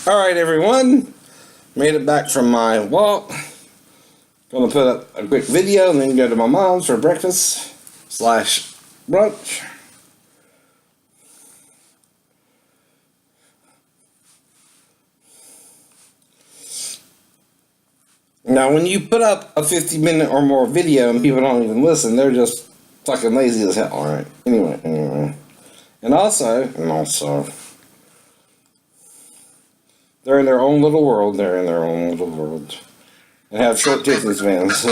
Alright everyone, made it back from my walk. Gonna put up a quick video and then go to my mom's for breakfast / brunch. Now when you put up a 50-minute or more video and people don't even listen, they're just fucking lazy as hell. Alright, anyway. And also, they're in their own little world. And have short attention spans.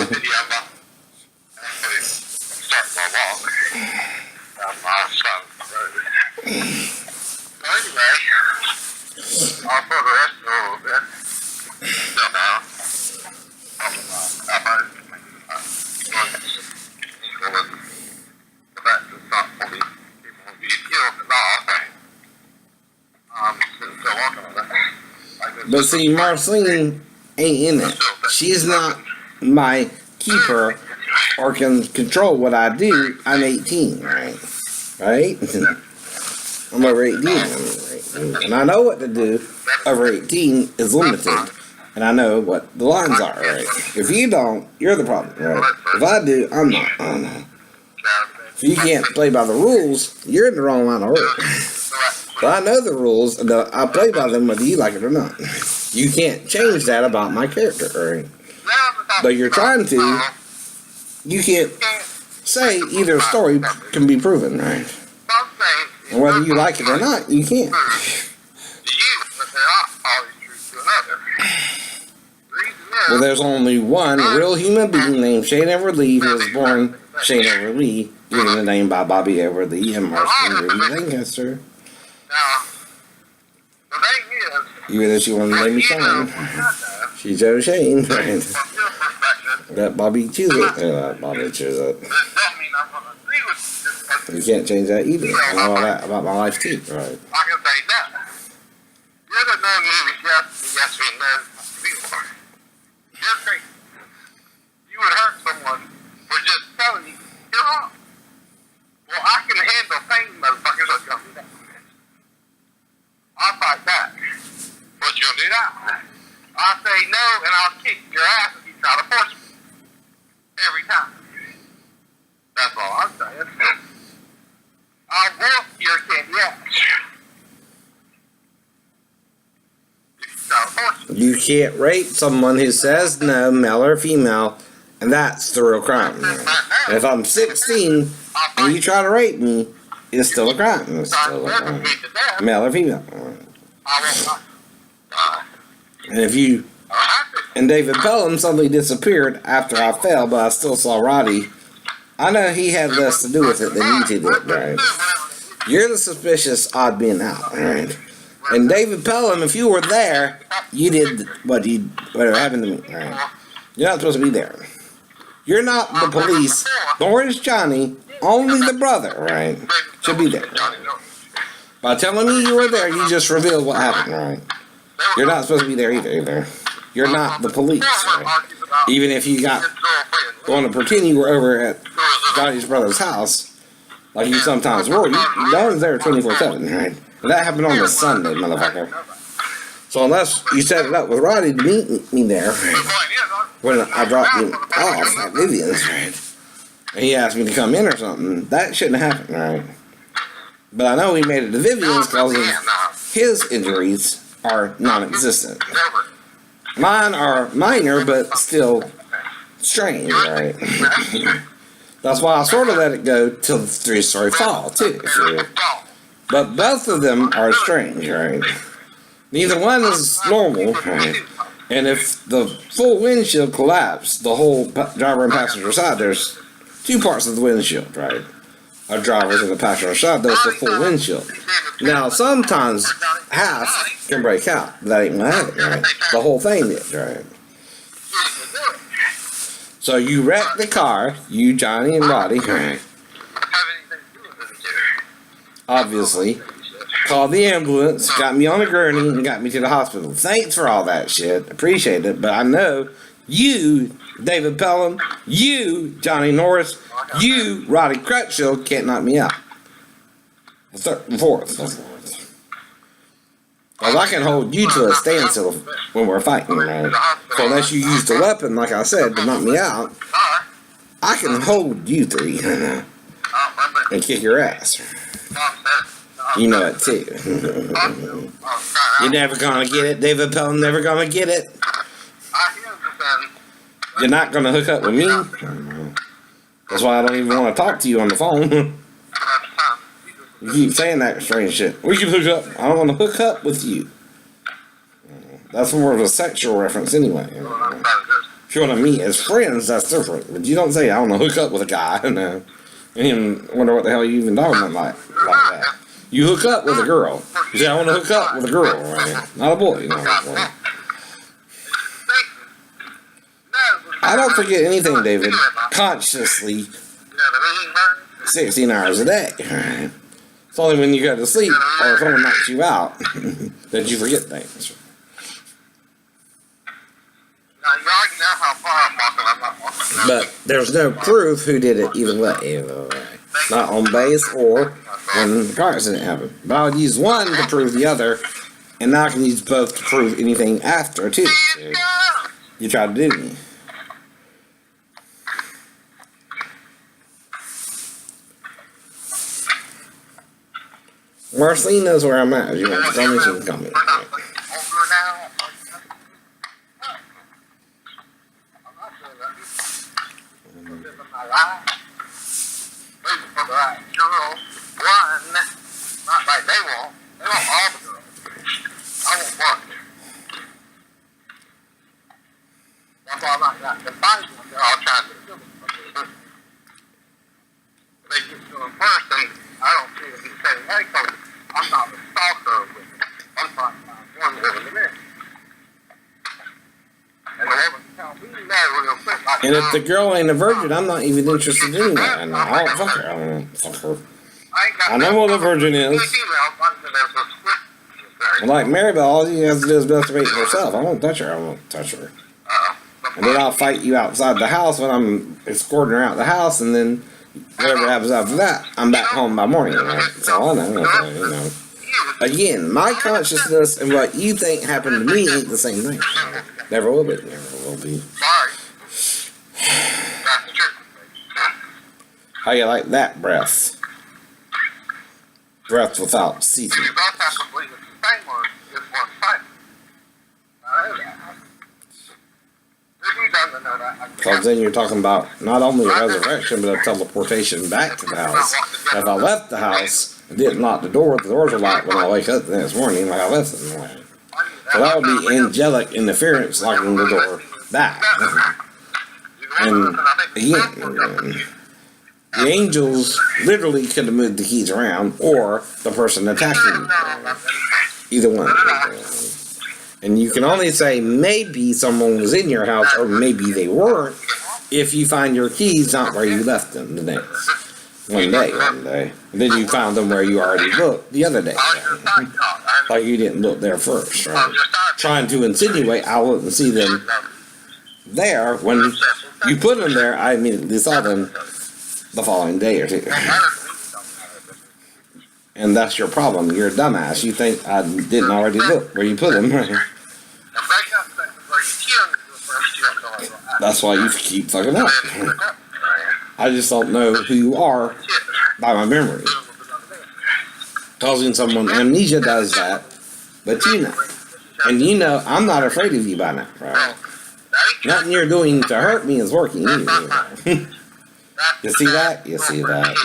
But see, Marceline ain't in it. She's not my keeper or can control what I do. I'm 18, right? I'm over 18. And I know what to do. Over 18 is limited. And I know what the lines are, right? If you don't, you're the problem, right? If I do, I'm not. I know. If you can't play by the rules, you're in the wrong line of work. But I know the rules, and I play by them whether you like it or not. You can't change that about my character, right? Though you're trying to, you can't say either story can be proven, right? And whether you like it or not, you can't. Well, there's only one real human being named Shane Edward Lee who was born Shane Edward Lee, given the name by Bobby Edward Lee and Marceline Ruby Lancaster. Even though she wanted to name me Shane. She's Joe Shane, right? Got Bobby Chisholm. Bobby Chisholm. You can't change that either. I know all that about my life too, right? You would hurt someone for just telling you you're wrong. Well, I can handle pain, motherfuckers. Let's go do that. I'll fight back. But you'll do that. I'll say no, and I'll kick your ass if you try to force me. Every time. That's all I'm saying. I'll wolf your candy ass. If you try to force me. You can't rape someone who says no, male or female, and that's the real crime. And if I'm 16 and you try to rape me, it's still a crime. It's still a crime. Male or female. And if you and David Pelham suddenly disappeared after I fell, but I still saw Roddy, I know he had less to do with it than you two did, right? You're the suspicious odd being out, right? And David Pelham, if you were there, you did whatever happened to me, right? You're not supposed to be there. You're not the police, nor is Johnny, only the brother, right? Should be there. By telling me you were there, you just revealed what happened, right? You're not supposed to be there either. You're not the police, right? Even if you want to pretend you were over at Johnny's brother's house, like you sometimes were, no one's there 24/7, right? And that happened on the Sunday, motherfucker. So unless you set it up with Roddy to meet me there, when I dropped him off at Vivian's, right? And he asked me to come in or something, that shouldn't have happened, right? But I know he made it to Vivian's because of his injuries are non-existent. Mine are minor, but still strange, right? That's why I sort of let it go till the 3-story fall, too. But both of them are strange, right? Neither one is normal, right? And if the full windshield collapsed, the whole driver and passenger side, there's two parts of the windshield, right? A driver's and the passenger side, there's the full windshield. Now, sometimes half can break out. That ain't what happened, right? The whole thing did, right? So you wrecked the car, you, Johnny, and Roddy, right? Obviously. Called the ambulance, got me on a gurney, and got me to the hospital. Thanks for all that shit. Appreciate it. But I know you, David Pelham, you, Johnny Norris, you, Roddy Crutchfield, can't knock me out. The third and fourth. Because I can hold you to a standstill when we're fighting, right? So unless you use the weapon, like I said, to knock me out, I can hold you three and kick your ass. You know it too. You're never gonna get it, David Pelham. Never gonna get it. You're not gonna hook up with me. That's why I don't even want to talk to you on the phone. You keep saying that strange shit. We can hook up. I don't want to hook up with you. That's more of a sexual reference anyway. If you want to meet as friends, that's different. But you don't say, I want to hook up with a guy. And even wonder what the hell you even talking about like that. You hook up with a girl. You say, I want to hook up with a girl, right? Not a boy. You know, I don't forget anything, David, consciously 16 hours a day. Right? It's only when you go to sleep or if someone knocks you out that you forget things. But there's no proof who did it either way. Not on base or when the car accident happened. But I would use one to prove the other, and now I can use both to prove anything after, too. So you tried to do me. Marceline knows where I'm at. If you want to tell me, she can come in. And if the girl ain't a virgin, I'm not even interested in that. And I don't fuck her. I don't fuck her. I know what a virgin is. And like Maribel, all she has to do is masturbate herself. I won't touch her. I won't touch her. And then I'll fight you outside the house when I'm escorting her out the house, and then whatever happens after that, I'm back home by morning. Right? That's all I know. You know. Again, my consciousness and what you think happened to me ain't the same thing. Never will be. Never will be. How you like that breath? Breath without ceasing. Because then you're talking about not only a resurrection, but a teleportation back to the house. If I left the house and didn't lock the doors were locked when I wake up the next morning, like I left it in the morning. So that would be angelic interference locking the door back. And again, the angels literally could have moved the keys around, or the person attacking you. Either one. And you can only say maybe someone was in your house, or maybe they weren't, if you find your keys not where you left them the next one day. And then you found them where you already looked the other day. Right? Like you didn't look there first, right? Trying to insinuate I wouldn't see them there when you put them there. I immediately saw them the following day or two. And that's your problem. You're a dumbass. You think I didn't already look where you put them. That's why you keep fucking up. I just don't know who you are by my memory. Causing someone amnesia does that, but you know. And you know I'm not afraid of you by now, right? Nothing you're doing to hurt me is working either. You see that? You see that.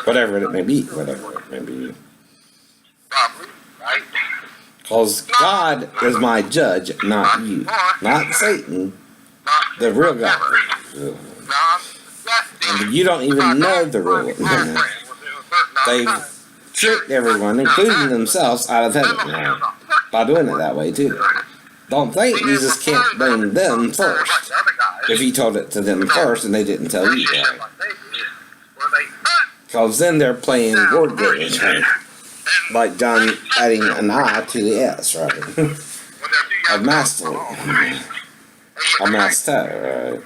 Whatever it may be. Whatever it may be. Because God is my judge, not you. Not Satan. The real God. And you don't even know the real one. They've tricked everyone, including themselves, out of heaven now. By doing it that way, too. Don't think Jesus can't blame them first. If he told it to them first and they didn't tell you, right? Because then they're playing word games, right? Like John adding an I to the S, right? A master. A master, right?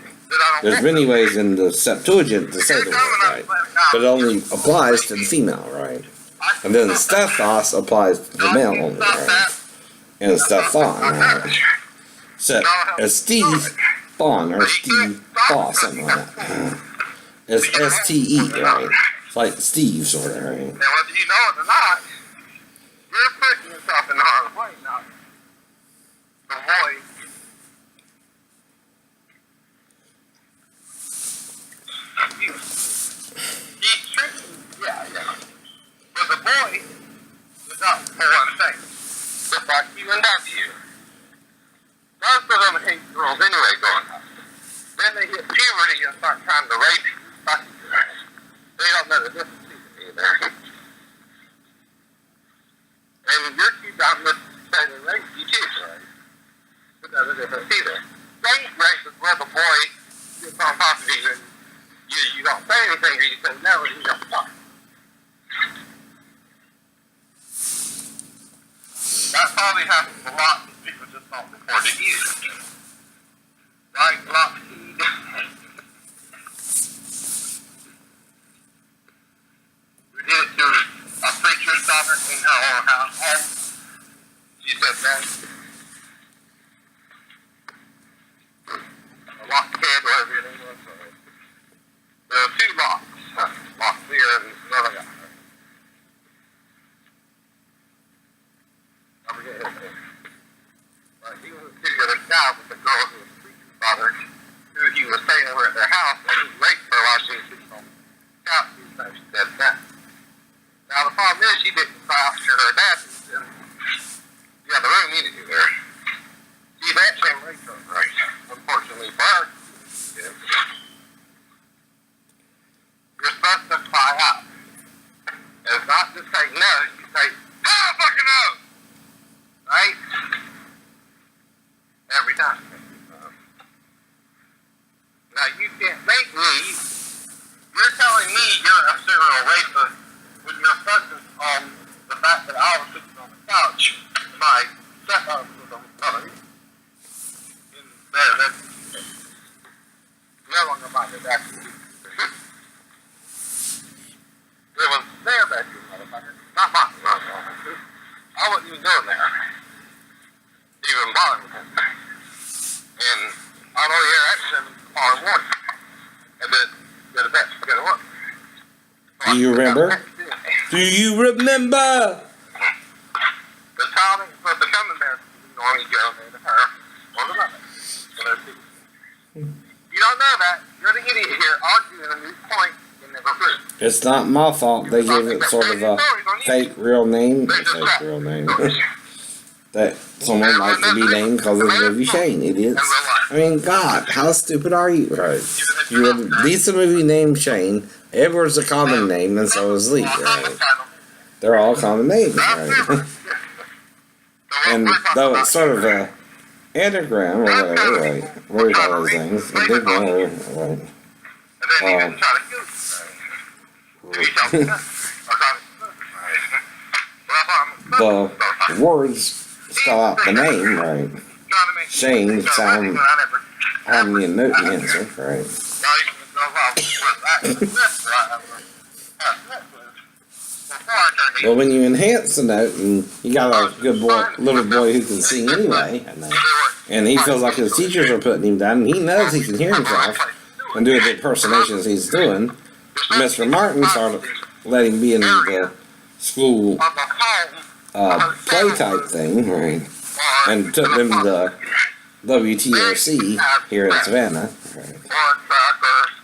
There's many ways in the Septuagint to say the word, right? But it only applies to the female, right? And then Stephos applies to the male only, right? And Stephon, right? So it's Steve Fawn or Steve Faw, something like that. It's STE, right? It's like Steve, sort of, right? And whether you know it or not, you're putting yourself in the harm's way now. The boy. He's tricking, yeah. But the boy is up for one thing. Just like you and W. Most of them hate girls anyway going up. Then they hit puberty and start trying to rape you. They don't know the difference either. And you're too dumb to say they rape you too, right? But there's a difference either. Stage rape is where the boy gets on top of you and you don't say anything or you say no and you don't talk. That probably happens a lot because people just don't report it either. Right? Lockheed. We did it to a preacher's daughter in her own house. She said that. A Lockheed, whatever your name was. There were two locks. Lock here and another guy. I forget his name. But he was a two-year guy with the girl who was preacher's daughter, who he was staying over at their house, and he raped her while she was sleeping on the couch. She said that. Now the problem is she didn't cry out to her dad in the other room either to her. She actually raped her, right? Unfortunately for her, you're supposed to cry out. It's not just say no, you say, hell fucking no! Right? Every time. Now you can't make me, you're telling me you're a serial rapist when you're focused on the fact that I was sitting on the couch and my stepmom was on the phone. And that's no longer my bedroom. It was their bedroom, motherfucker. Not my bedroom. I wasn't even going there. Even bothering with him. And I was only here at 7 tomorrow morning. And then go to bed, go to work. Do you remember? Do you remember? The child ain't supposed to come in there. You normally go there to her or the mother. So there's two. You don't know that. You're the idiot here arguing a new point you never proved. It's not my fault they gave it sort of a fake real name. Fake real name. That someone likes to be named because of the movie Shane, idiots. I mean, God, how stupid are you? Right. You have a decent movie named Shane. Edward's a common name, and so is Lee, right? They're all common names, right? And though it's sort of a anagram or whatever, right? What do you call those things? A big one, right? The words spell out the name, right? Shane sound harmony and note answer, right? Well, when you enhance the note, and you got a good boy, little boy who can sing anyway, and he feels like his teachers are putting him down, and he knows he can hear himself and do the impersonations he's doing, Mr. Martin started letting him be in the school play type thing, right? And took them to WTOC here in Savannah, right?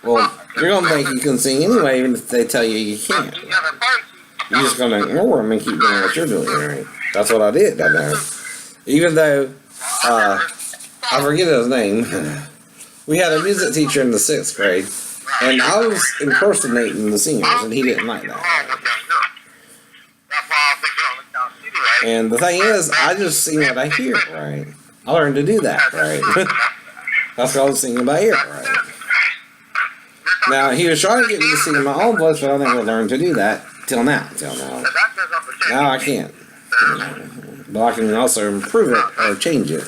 Well, you're gonna think you can sing anyway, even if they tell you you can't. Right? You're just gonna ignore them and keep doing what you're doing, right? That's what I did down there. Even though, I forget his name. We had a music teacher in the 6th grade, and I was impersonating the singers, and he didn't like that. And the thing is, I just sing what I hear, right? I learned to do that, right? That's called singing by ear, right? Now, he was trying to get me to sing in my own voice, but I never learned to do that till now. Now I can't. But I can also improve it or change it,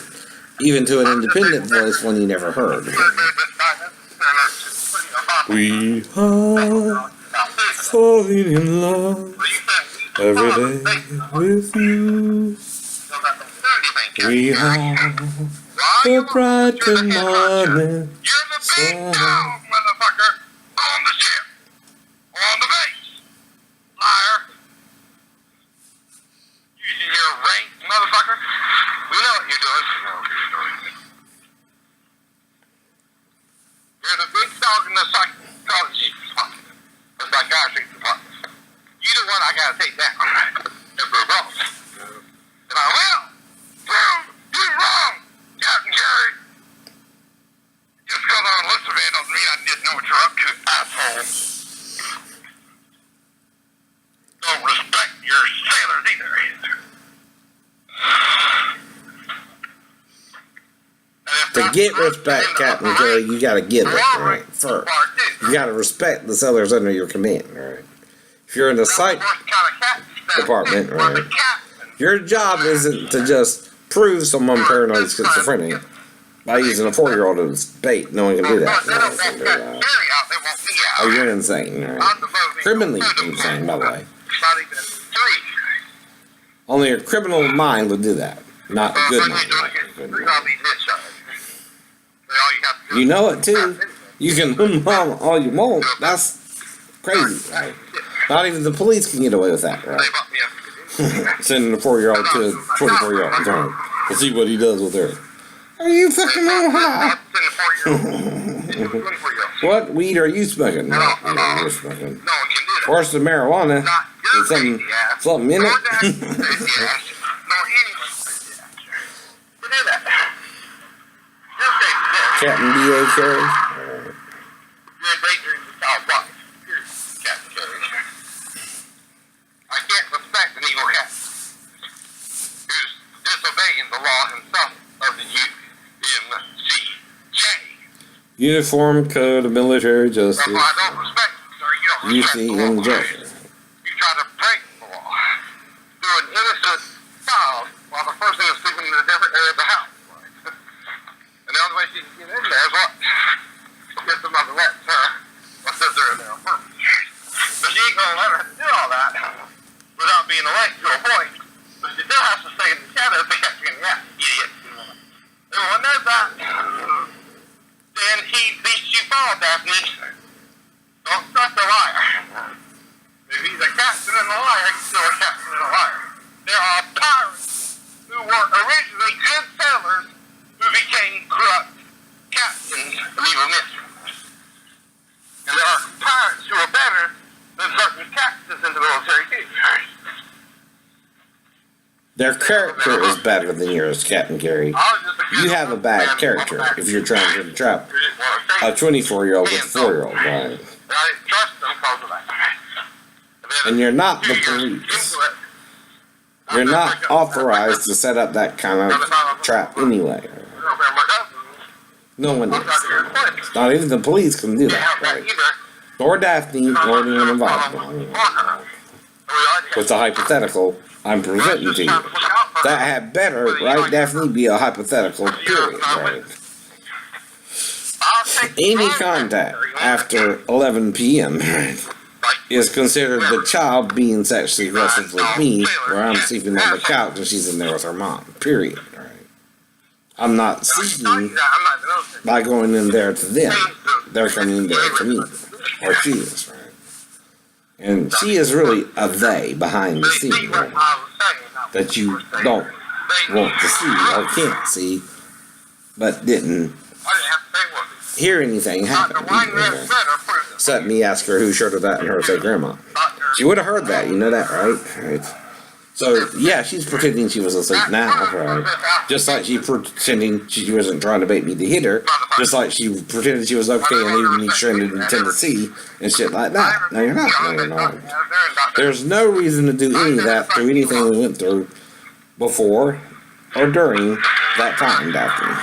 even to an independent voice one you never heard. We are falling in love. Every day with you, we have the bright and morning You're the big sun. dog, motherfucker, on the ship, on the base, liar. Using your rank, motherfucker. We know what you're doing. You're the big dog in the psychology department, the psychiatry department. You the one I gotta take down and prove wrong. And I will prove you wrong, Captain Gary. Just because I don't listen to me doesn't mean I didn't know what you're up to, asshole. Don't respect your sailors either. To get respect, Captain Gary, you gotta give it, right? First, you gotta respect the sailors under your command, right? If you're in the psych department, right? Your job isn't to just prove someone paranoid schizophrenic by using a 4-year-old as bait. No one can do that. Right? Oh, you're insane, right? Criminally insane, by the way. Only a criminal mind would do that. Not a good mind. You know it too. You can hum all you want. That's crazy, right? Not even the police can get away with that, right? Sending a 4-year-old to a 24-year-old, right? To see what he does with her. Are you fucking on high? What weed are you smoking? No, you're smoking. Of course, the marijuana. There's something in it. Captain B.A. Carey. You're endangering the child life. Captain Carey. I can't respect an evil captain who's disobeying the law himself of the UMCJ. Uniform Code of Military Justice. That's why I don't respect you, sir. You don't respect the law. UCMJ. You try to break the law to an innocent child while the person is sleeping in a different area of the house. And the only way she can get in there is what? Get the mother let her. Or sister in there on purpose. But she ain't gonna let her do all that without being awake to a point. But she still has to stay in the shadows to catch me in the act, idiot. Everyone knows that. Then he beats you fall, Daphne. Don't trust a liar. If he's a captain and a liar, he's still a captain and a liar. There are pirates who were originally good sailors who became corrupt captains of evil mysteries. And there are pirates who are better than certain captains in the military too. Their character is better than yours, Captain Gary. You have a bad character if you're trying to trap a 24-year-old with a 4-year-old, right? I didn't trust them because of that. And you're not the police. You're not authorized to set up that kind of trap anyway. No one is. Not even the police can do that, right? Nor Daphne, nor anyone involved. With the hypothetical I'm presenting to you. That had better, right, Daphne, be a hypothetical, period, right? Any contact after 11 p.m. is considered the child being sexually aggressive with me, where I'm sleeping on the couch and she's in there with her mom, period, right? I'm not seeking by going in there to them. They're coming in there to me, or she is, right? And she is really a they behind the scene, right? That you don't want to see or can't see, but didn't hear anything happen. Except me ask her who showed her that and her say grandma. She would have heard that, you know that, right? So, yeah, she's pretending she was asleep now, right? Just like she pretending she wasn't trying to bait me to hit her. Just like she pretended she was okay and leaving me stranded in Tennessee and shit like that. No, you're not. No, you're not. There's no reason to do any of that through anything we went through before or during that time, Daphne.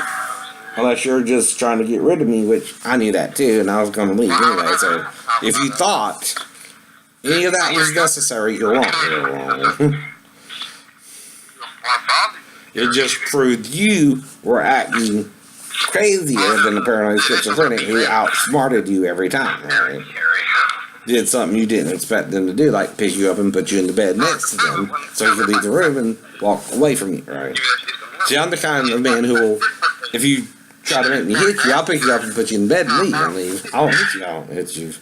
Unless you're just trying to get rid of me, which I knew that too, and I was going to leave anyway. So, if you thought any of that was necessary, you're wrong. You're wrong. It just proved you were acting crazier than the paranoid schizophrenic who outsmarted you every time, right? did something you didn't expect them to do, like pick you up and put you in the bed next to them so you could leave the room and walk away from you, right? See, I'm the kind of man who will, if you try to make me hit you, I'll pick you up and put you in bed and leave. I won't hit you, I won't hit you.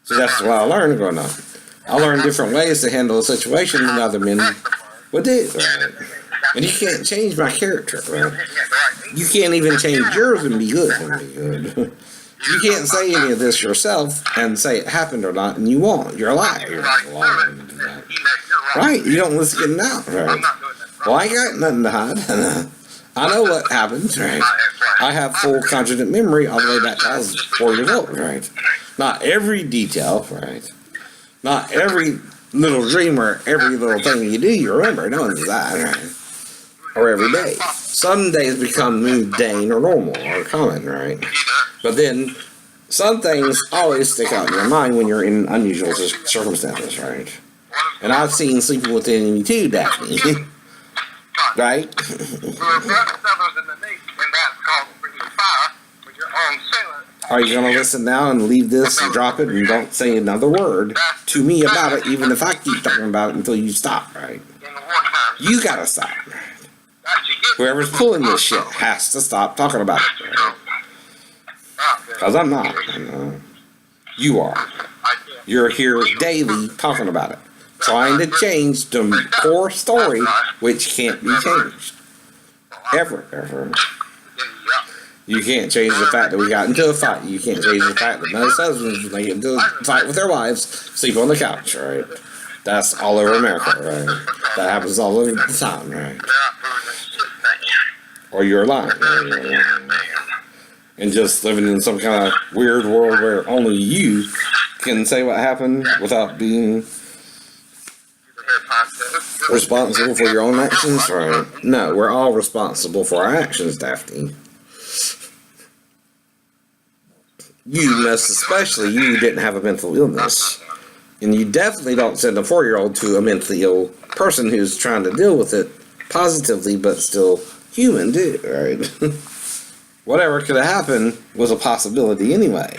So that's what I learned growing up. I learned different ways to handle a situation than other men would do, right? And you can't change my character, right? You can't even change yours and be good. You can't say any of this yourself and say it happened or not, and you won't. You're a liar. You're not a liar. Right? You don't listen to it out, right? Well, I ain't got nothing to hide. I know what happened, right? I have full conscious memory all the way back to I was 4 years old, right? Not every detail, right? Not every little dream or every little thing you do, you remember. No one's that, right? Or every day. Some days become mundane or normal or common, right? But then, some things always stick out in your mind when you're in unusual circumstances, right? And I've seen sleeping with the enemy too, Daphne. Right? Are you going to listen now and leave this and drop it and don't say another word to me about it, even if I keep talking about it until you stop, right? You got to stop. Whoever's pulling this shit has to stop talking about it, right? Because I'm not. You are. You're here daily talking about it. Trying to change the core story, which can't be changed. Ever. You can't change the fact that we got into a fight. You can't change the fact that most husbands, when they get into a fight with their wives, sleep on the couch, right? That's all over America, right? That happens all over the time, right? Or you're lying, right? And just living in some kind of weird world where only you can say what happened without being responsible for your own actions, right? No, we're all responsible for our actions, Daphne. You, most especially, you didn't have a mental illness. And you definitely don't send a 4-year-old to a mentally ill person who's trying to deal with it positively, but still human, too, right? Whatever could have happened was a possibility anyway.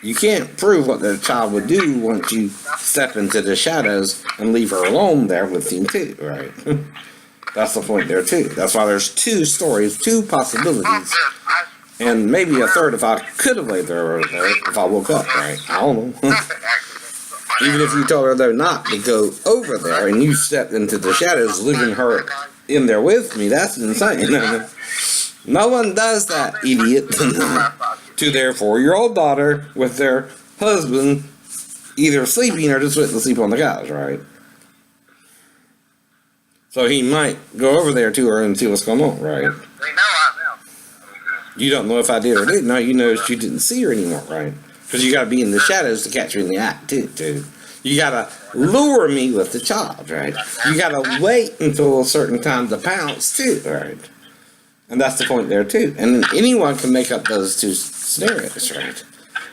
You can't prove what the child would do once you step into the shadows and leave her alone there with him, too, right? That's the point there, too. That's why there's 2 stories, 2 possibilities. And maybe a third if I could have laid there if I woke up, right? I don't know. Even if you told her though not to go over there and you stepped into the shadows leaving her in there with me, that's insane. No one does that, idiot. To their 4-year-old daughter with their husband either sleeping or just went to sleep on the couch, right? So he might go over there to her and see what's going on, right? You don't know if I did or didn't. No, you know you didn't see her anymore, right? Because you got to be in the shadows to catch her in the act, too. You got to lure me with the child, right? You got to wait until a certain time to pounce, too, right? And that's the point there, too. And anyone can make up those 2 scenarios, right?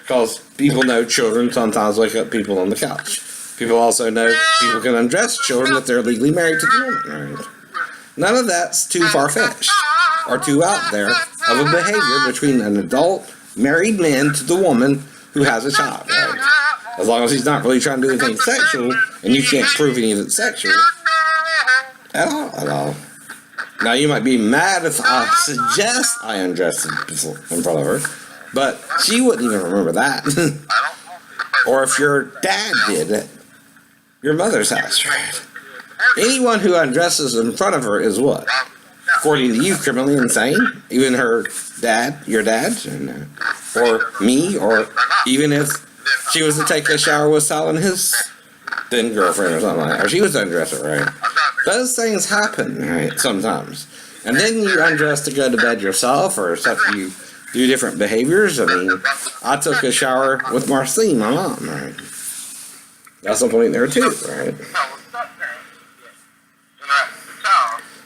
Because people know children sometimes wake up people on the couch. People also know people can undress children if they're legally married to the woman, right? None of that's too far-fetched or too out there of a behavior between an adult married man to the woman who has a child, right? As long as he's not really trying to do anything sexual, and you can't prove any of it sexual at all. Now you might be mad if I suggest I undress in front of her, but she wouldn't even remember that. Or if your dad did it, your mother's house, right? Anyone who undresses in front of her is what? According to you, criminally insane? Even her dad, your dad? Or me? Or even if she was to take a shower with Sal and his then girlfriend or something like that. Or she was to undress her, right? Those things happen, right? Sometimes. And then you undress to go to bed yourself or stuff. You do different behaviors. I mean, I took a shower with Marcine, my mom, right? That's the point there too, right?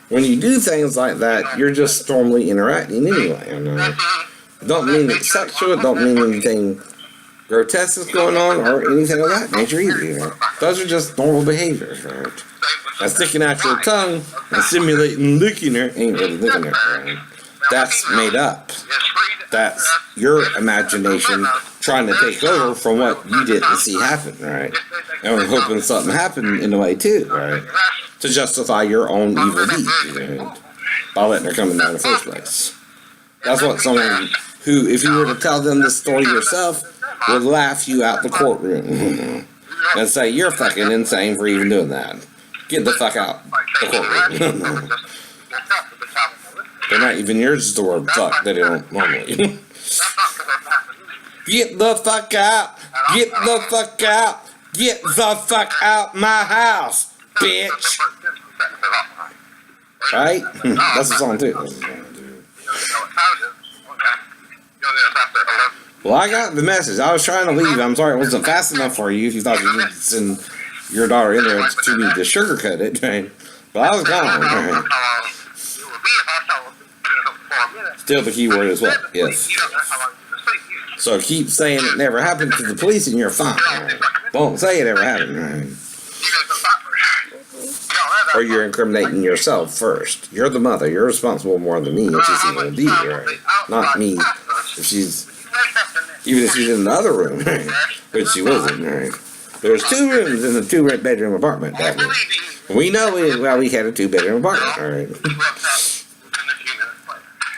When you do things like that, you're just normally interacting anyway. It don't mean it's sexual, it don't mean anything grotesque is going on or anything of that nature either. Right? Those are just normal behaviors, right? And sticking out your tongue and simulating licking her ain't really licking her, right? That's made up. That's your imagination trying to take over from what you didn't see happen, right? And we're hoping something happened in a way too, right? To justify your own evil deed, right? By letting her come in there in the first place. That's what someone who, if you were to tell them this story yourself, would laugh you out the courtroom and say, you're fucking insane for even doing that. Get the fuck out the courtroom. They're not even yours, the word fuck, they don't normally. Get the fuck out! Get the fuck out! Get the fuck out my house, bitch! Right? That's the song too. Well, I got the message. I was trying to leave. I'm sorry it wasn't fast enough for you if you thought you needed to send your daughter in there to me to sugarcoat it, right? But I was gone, right? Still the key word is what? Yes. So keep saying it never happened to the police and you're fine. Right? Don't say it ever happened, right? Or you're incriminating yourself first. You're the mother. You're responsible more than me if she's in the deed, right? Not me. If she's, even if she's in the other room, right? Which she wasn't, right? There's 2 rooms in the 2-bedroom apartment, definitely. We know we had a 2-bedroom apartment, all right?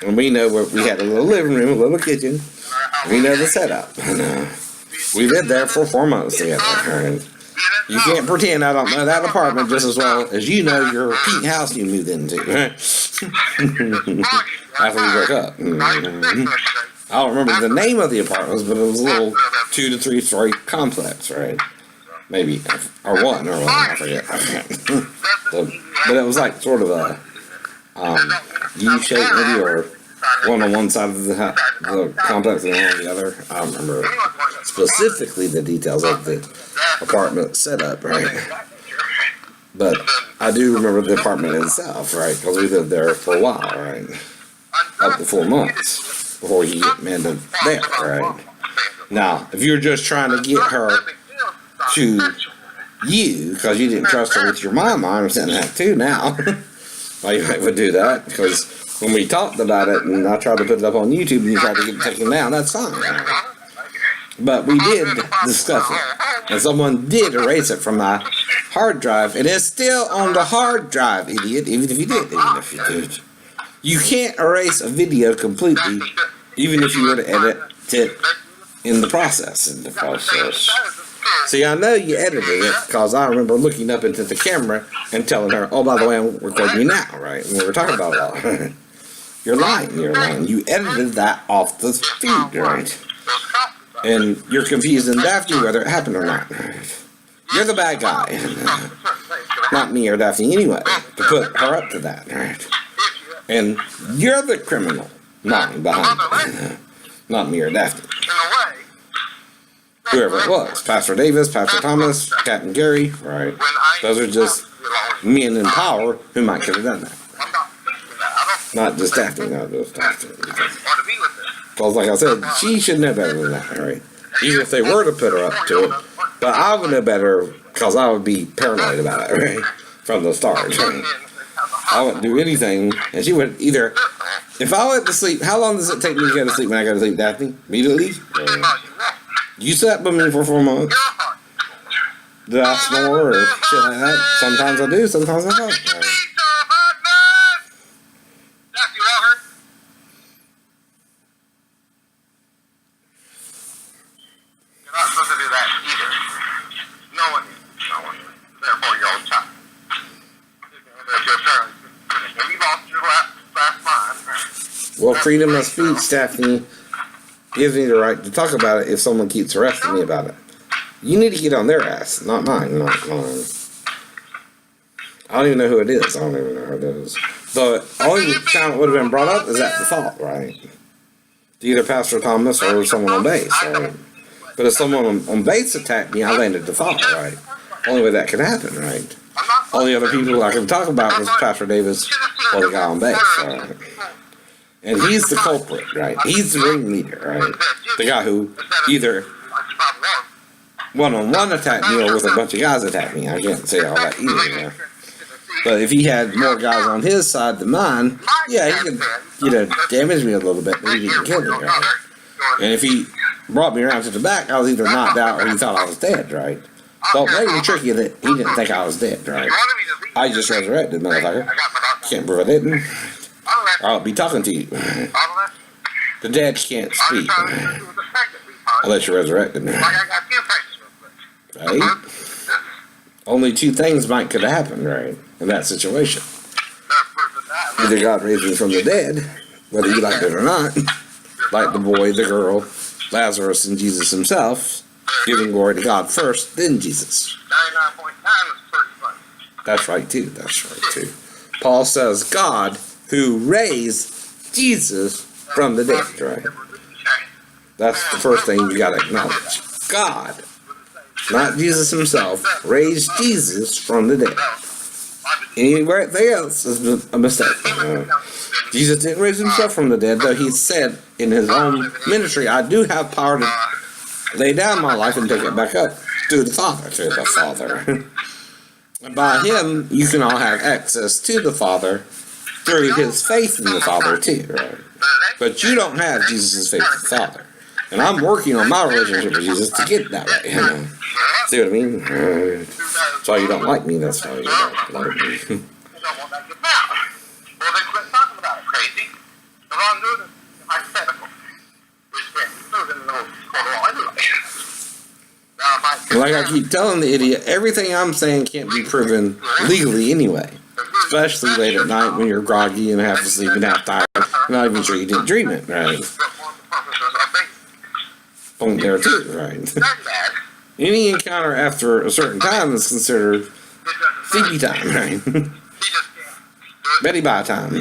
And we know we had a little living room, a little kitchen. We know the setup. We lived there for 4 months together, all right? You can't pretend I don't know that apartment just as well as you know your Pete house you moved into, right? After we broke up. I don't remember the name of the apartments, but it was a little 2 to 3 story complex, right? Maybe, or one, I forget. So, but it was like sort of a U-shaped maybe, or one on one side of the complex and one on the other. I don't remember specifically the details of the apartment setup, right? But I do remember the apartment itself, right? Because we lived there for a while, right? Up to 4 months before you get Amanda there, right? Now, if you're just trying to get her to you because you didn't trust her with your mama, I understand that too now. Why you would do that? Because when we talked about it and I tried to put it up on YouTube and you tried to get it taken down, that's fine. Right? But we did discuss it. And someone did erase it from my hard drive. And it's still on the hard drive, idiot. Even if you did. Even if you did. You can't erase a video completely, even if you were to edit it in the process. See, I know you edited it because I remember looking up into the camera and telling her, oh, by the way, I'm recording you now, right? And we were talking about it all. You're lying. You edited that off the feed, right? And you're confusing Daphne whether it happened or not. You're the bad guy. Not me or Daphne anyway, to put her up to that, right? And you're the criminal lying behind it. Not me or Daphne. Whoever it was. Pastor Davis, Pastor Thomas, Captain Gary, right? Those are just men in power who might could have done that. Not just Daphne, not just Daphne. Because like I said, she should know better than that, right? Even if they were to put her up to it. But I would know better because I would be paranoid about it, right? From the start, right? I wouldn't do anything, and she would either, if I went to sleep, how long does it take me to go to sleep when I go to sleep, Daphne? Immediately? You slept with me for 4 months. Did I snore or shit like that? Sometimes I do, sometimes I don't. Right? Well, freedom of speech, Daphne, gives me the right to talk about it if someone keeps arresting me about it. You need to get on their ass, not mine. Not mine. I don't even know who it is. I don't even know who it is. The only time it would have been brought up is at default, right? To either Pastor Thomas or someone on base, right? But if someone on base attacked me, I landed default, right? Only way that could happen, right? Only other people I can talk about was Pastor Davis or the guy on base, right? And he's the culprit, right? He's the ringleader, right? The guy who either one-on-one attacked me or with a bunch of guys attacked me. I can't say all that either, you know? But if he had more guys on his side than mine, yeah, he could, damage me a little bit, but he didn't kill me, right? And if he brought me around to the back, I was either knocked out or he thought I was dead, right? Don't blame me tricky that he didn't think I was dead, right? I just resurrected, motherfucker. Can't prove I didn't. I'll be talking to you. The dead can't speak unless you're resurrected. Right? Only two things might could happen, right? In that situation. Either God raised me from the dead, whether you like it or not, like the boy, the girl, Lazarus, and Jesus himself, giving glory to God first, then Jesus. That's right too. That's right too. Paul says God who raised Jesus from the dead, right? That's the first thing you gotta acknowledge. God, not Jesus himself, raised Jesus from the dead. Anything else is a mistake. Jesus didn't raise himself from the dead, though he said in his own ministry, I do have power to lay down my life and take it back up through the Father. And by him, you can all have access to the Father through his faith in the Father too, right? But you don't have Jesus' faith in the Father. And I'm working on my relationship with Jesus to get that way. See what I mean? That's why you don't like me, that's why you don't like me. Like I keep telling the idiot, everything I'm saying can't be proven legally anyway. Especially late at night when you're groggy and half asleep and half tired. Not even sure you didn't dream it, right? Point there too, right? Any encounter after a certain time is considered Phoebe time, right? Betty Bye time.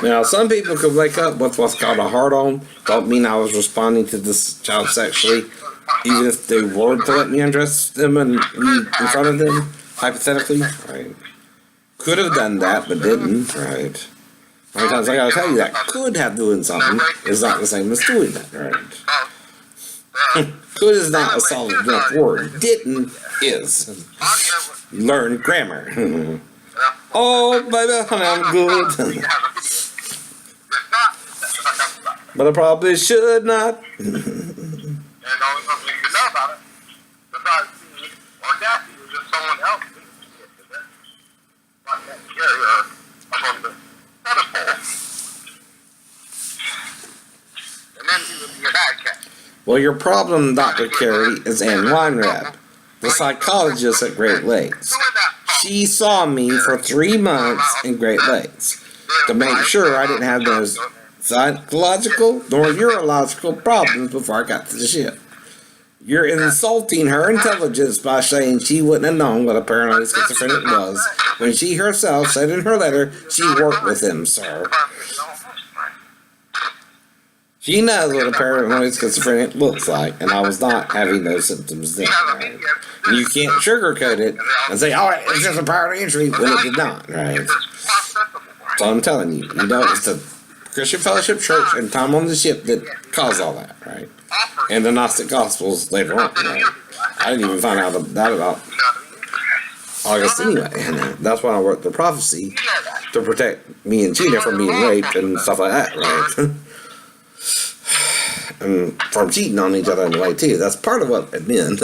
Now, some people could wake up with what's called a hard on. Don't mean I was responding to this child sexually, even if they were to let me undress them and be in front of them, hypothetically. Right? Could have done that, but didn't. Right? How many times I gotta tell you that? Could have doing something is not the same as doing that. Right? Could is not a solid enough word. Didn't is. Learn grammar. Oh, baby, honey, I'm good. But I probably should not. And the only person who could know about it, besides me or Daffy, was just someone else who did it. Like that Jerry or up on the pedestal. And then he would be a bad cat. Well, your problem, Dr. Carey, is Ann Weinrab, the psychologist at Great Lakes. She saw me for 3 months in Great Lakes to make sure I didn't have those psychological nor urological problems before I got to the ship. You're insulting her intelligence by saying she wouldn't have known what a paranoid schizophrenic was when she herself said in her letter she worked with him, sir. She knows what a paranoid schizophrenic looks like, and I was not having those symptoms then. Right? And you can't sugarcoat it and say, oh, it's just a paranoid injury, when it did not, right? So I'm telling you, it's the Christian Fellowship Church and time on the ship that caused all that, right? And the Gnostic Gospels later on, right? I didn't even find out that about August anyway. And that's why I wrote the prophecy to protect me and Gina from being raped and stuff like that, right? And from cheating on each other in a way too. That's part of what it meant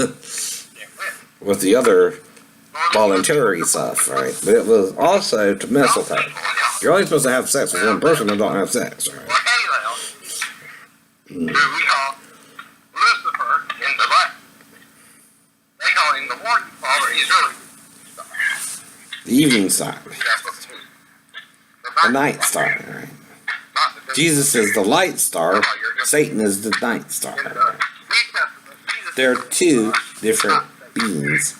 with the other voluntary stuff, right? But it was also to mess with her. You're only supposed to have sex with one person and don't have sex, right? We call Lucifer in the Bible. They call him the morning star, he's really the evening star. The night star, right? Jesus is the light star, Satan is the night star. Right? There are two different beings.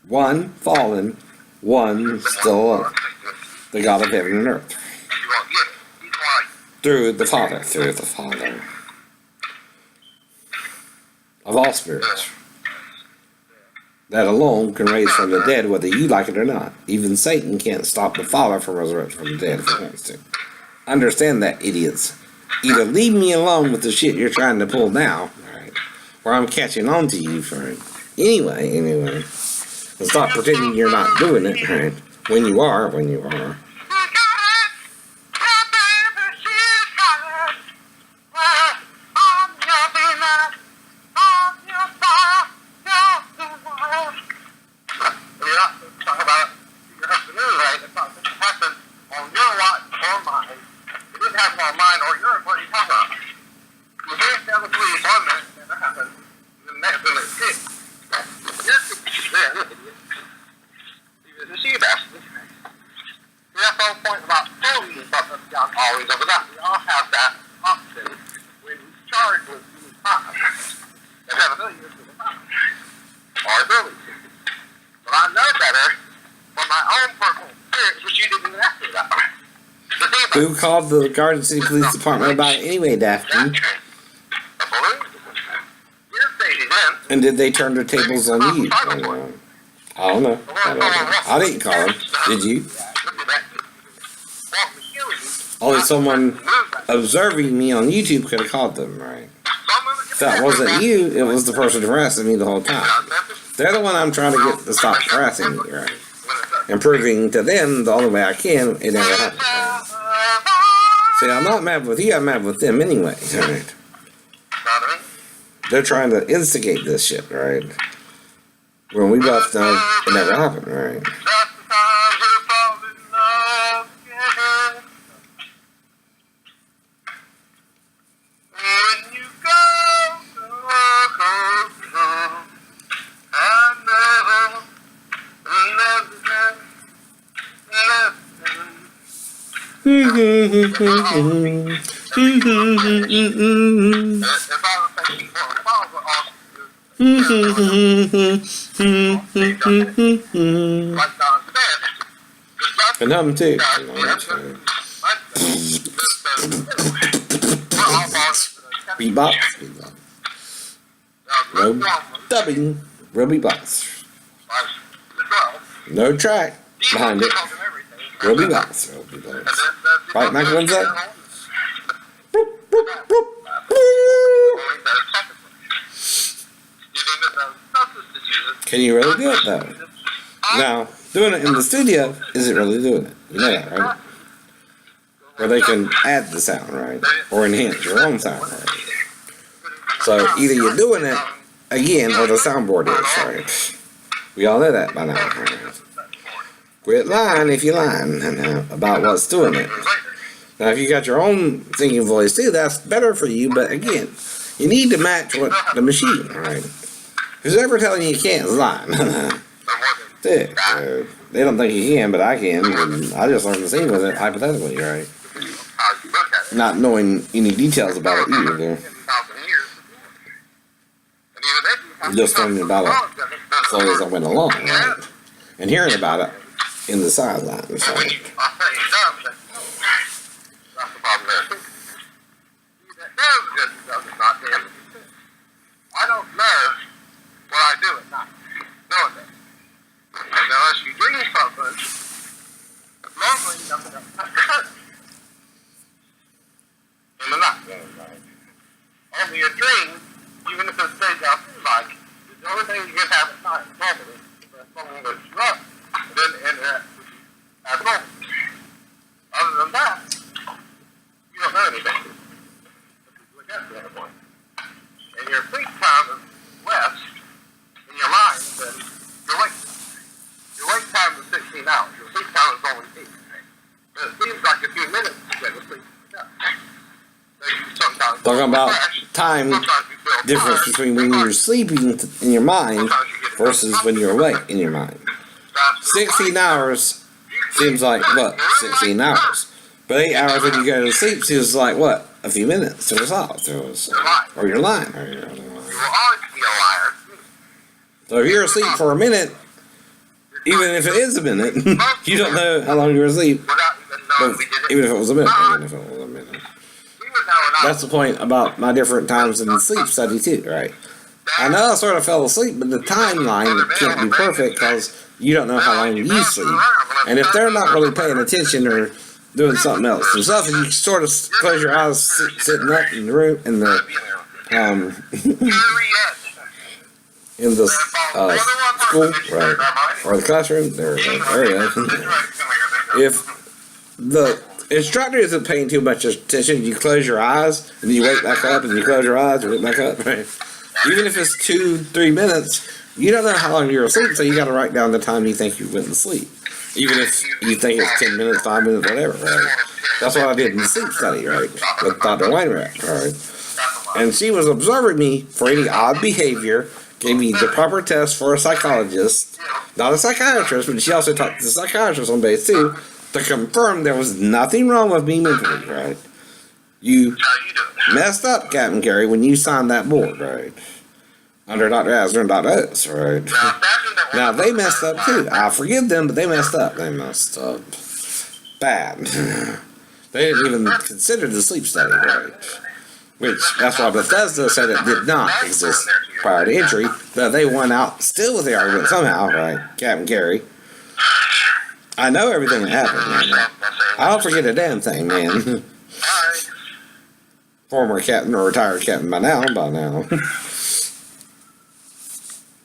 One fallen, one still alive. The God of heaven and earth. Through the Father. Of all spirits. That alone can raise from the dead whether you like it or not. Even Satan can't stop the Father from resurrecting from the dead if he wants to. Understand that, idiots. Either leave me alone with the shit you're trying to pull now, right, or I'm catching on to you for it. Anyway. And stop pretending you're not doing it, right? When you are. Who called the Garden City Police Department about it anyway, Daphne? And did they turn their tables on you? I don't know. I didn't call them. Did you? Only someone observing me on YouTube could have called them, right? If that wasn't you, it was the person harassing me the whole time. They're the one I'm trying to get to stop harassing me, right? And proving to them the only way I can, it never happened. Right? See, I'm not mad with you, I'm mad with them anyway, right? They're trying to instigate this shit, right? When we both know it never happened, right? And I'm too. Beatbox. No dubbing. Real beatbox. No track behind it. Real beatbox. Right, Michael, when's that? Can you really do it though? Now, doing it in the studio isn't really doing it. You know that, right? Where they can add the sound, right? Or enhance your own sound, right? So either you're doing it again or the soundboard is, right? We all know that by now, right? Quit lying if you're lying about what's doing it. Now, if you got your own singing voice too, that's better for you. But again, you need to match what the machine, right? Who's ever telling you can't is lying. They don't think you can, but I can. And I just learned to sing with it hypothetically, right? Not knowing any details about it either. Just learning about it slowly as I went along, right? And hearing about it in the sidelines, right? I don't know what I do at night. Knowing that. And unless you dream something, normally nothing else happens. In the night, only a dream, even if it stays out like, the only thing you can have at night normally is something that's rough, and then abnormal. Other than that, you don't know anything. Look at the other point. And your sleep time is less in your mind than your wake time. Your wake time is 16 hours. Your sleep time is only 8. But it seems like a few minutes to get to sleep. So you sometimes Talking about time difference between when you're sleeping in your mind versus when you're awake in your mind. 16 hours seems like, what, 16 hours. But 8 hours when you go to sleep seems like, what, a few minutes to resolve. Or you're lying. You will always be a liar. So if you're asleep for a minute, even if it is a minute, you don't know how long you were asleep. But even if it was a minute. That's the point about my different times in the sleep study too, right? I know I sort of fell asleep, but the timeline can't be perfect because you don't know how long you sleep. And if they're not really paying attention or doing something else themselves, and you sort of close your eyes sitting up in the room, in the in the school, right, or the classroom, there you go. If the instructor isn't paying too much attention, you close your eyes, and you wake back up, and you close your eyes, and wake back up, right? Even if it's 2-3 minutes, you don't know how long you're asleep, so you gotta write down the time you think you went to sleep. Even if you think it's 10 minutes, 5 minutes, whatever, right? That's what I did in the sleep study, right? With Dr. Wainwright, right? And she was observing me for any odd behavior, gave me the proper test for a psychologist, not a psychiatrist, but she also talked to the psychiatrist on base too, to confirm there was nothing wrong with me mentally, right? You messed up, Captain Gary, when you signed that board, right? Under Dr. Asner and Dr. Oates, right? Now, they messed up too. I forgive them, but they messed up. They messed up bad. They didn't even consider the sleep study, right? Which, that's why Bethesda said it did not exist prior to entry, but they won out still with the argument somehow, right? Captain Gary. I know everything that happened, man. I don't forget a damn thing, man. Former captain or retired captain by now.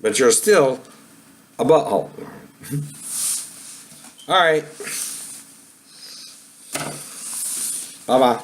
But you're still a butthole. Alright. Bye-bye.